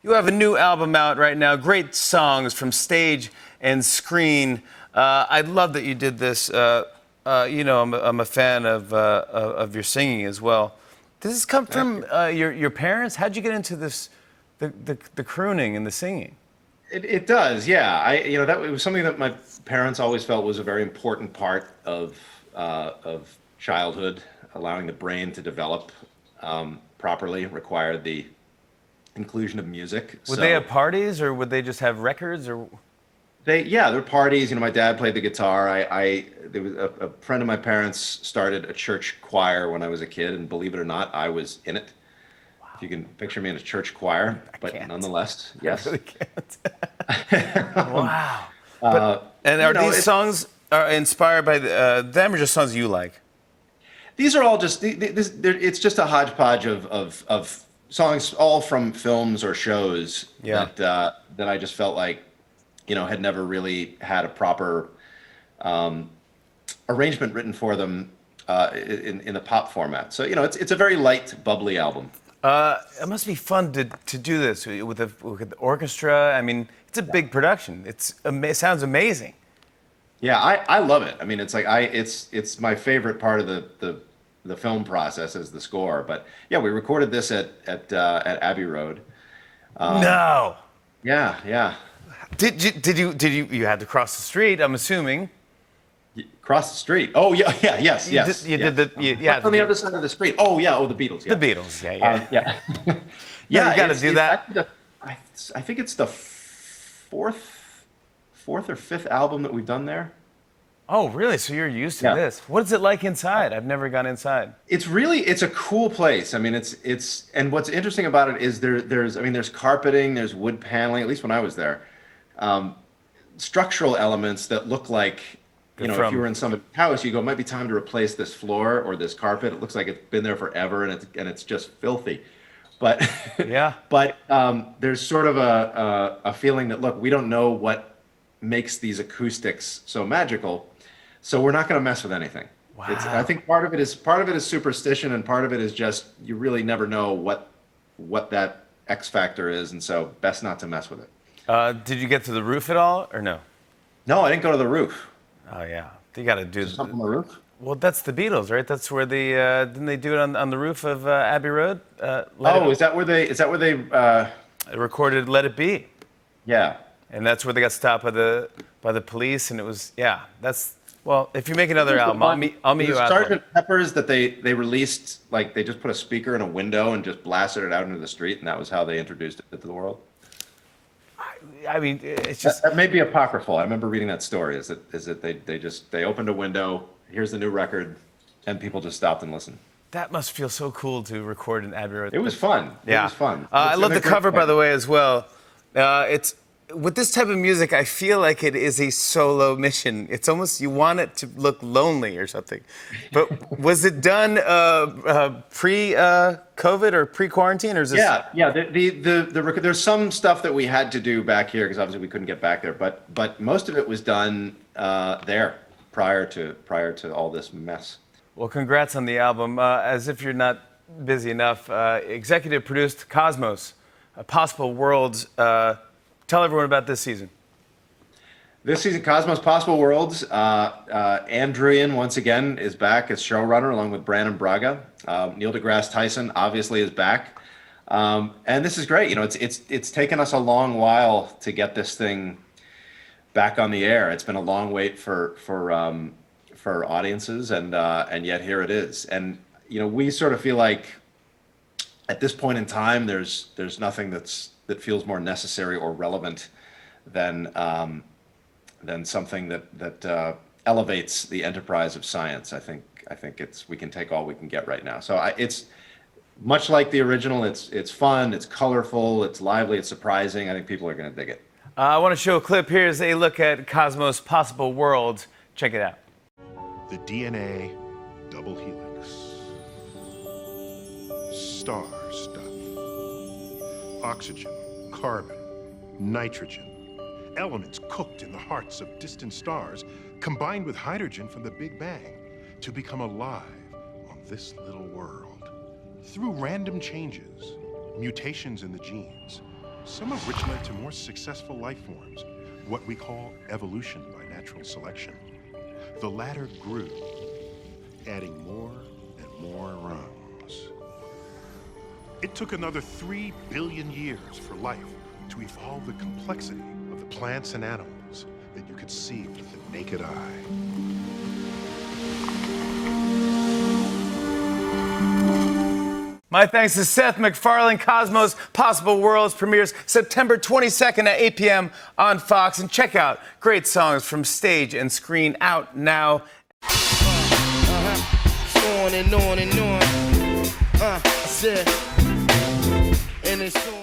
You have a new album out right now. Great songs from stage and screen. I love that you did this. I'm a fan of your singing as well. Does this come from your parents? How'd you get into this, the crooning and the singing? It does, yeah. That it was something that my parents always felt was a very important part of childhood. Allowing the brain to develop properly required the inclusion of music. Would they have parties, or would they just have records, or? There were parties. My dad played the guitar. There was a friend of my parents started a church choir when I was a kid, and believe it or not, I was in it. If you can picture me in a church choir, but can't. nonetheless, I yes. really can't. Wow. And are these songs inspired by them, or just songs you like? These are all just it's just a hodgepodge of songs, all from films or shows Yeah. that I just felt like had never really had a proper arrangement written for them in the pop format. So it's a very light, bubbly album. It must be fun to do this with the orchestra. I mean, it's a big production. It sounds amazing. Yeah, I love it. I mean, it's my favorite part of the film process is the score. But yeah, we recorded this at Abbey Road. No. Yeah. You had to cross the street, I'm assuming. Cross the street. Oh yeah, yes. You did the yeah. On the other side of the street. Oh yeah. Oh, the Beatles. Yeah. The Beatles. Yeah. Yeah. Yeah, you got to do that. I think it's the fourth or fifth album that we've done there. Oh, really? So you're used to this. What is it like inside? I've never gone inside. It's a cool place. I mean, and what's interesting about it is there's carpeting, there's wood paneling, at least when I was there. Structural elements that look like, if you were in some house, you go, it might be time to replace this floor or this carpet. It looks like it's been there forever and it's just filthy. But yeah. But there's sort of a feeling that, look, we don't know what makes these acoustics so magical, so we're not going to mess with anything. Wow. I think part of it is superstition, and part of it is just you really never know what that X factor is, and so best not to mess with it. Did you get to the roof at all, or no? No, I didn't go to the roof. Oh yeah, you got to do something on the roof. Well, that's the Beatles, right? That's where they didn't they do it on the roof of Abbey Road? Is that where they recorded "Let It Be"? Yeah, and that's where they got stopped by the police, and it was well. If you make another album, I'll meet you out there. Sgt. Pepper's that they released, like they just put a speaker in a window and just blasted it out into the street, and that was how they introduced it to the world. I mean, it's just that may be apocryphal. I remember reading that story. Is that they opened a window. Here's the new record, and people just stopped and listened. That must feel so cool to record in Abbey Road. It was fun. Yeah. It was fun. I love the cover, by the way, as well. It's with this type of music, I feel like it is a solo mission. It's almost you want it to look lonely or something. But was it done pre-COVID or pre-quarantine, or is this? Yeah. There's some stuff that we had to do back here because obviously we couldn't get back there. But most of it was done there prior to all this mess. Well, congrats on the album. As if you're not busy enough, executive produced Cosmos, Possible Worlds. Tell everyone about this season. This season, Cosmos Possible Worlds. Ann Druyan, once again, is back as showrunner along with Brannon Braga. Neil deGrasse Tyson obviously is back. And this is great. It's taken us a long while to get this thing back on the air. It's been a long wait for audiences, and yet here it is. And we sort of feel like at this point in time, there's nothing that feels more necessary or relevant than something that elevates the enterprise of science. I think we can take all we can get right now. So it's much like the original. It's fun, it's colorful, it's lively, it's surprising. I think people are going to dig it. I want to show a clip. Here's a look at Cosmos Possible Worlds. Check it out. The DNA double helix. Star stuff. Oxygen, carbon, nitrogen. Elements cooked in the hearts of distant stars, combined with hydrogen from the Big Bang to become alive on this little world. Through random changes, mutations in the genes, some of which led to more successful life forms, what we call evolution by natural selection. The ladder grew, adding more and more rungs. It took another 3 billion years for life to evolve the complexity of the plants and animals that you could see with the naked eye. My thanks to Seth MacFarlane. Cosmos Possible Worlds premieres September 22nd at 8 p.m. on Fox. And check out great songs from stage and screen out now. On and on and on. I said, and it's on.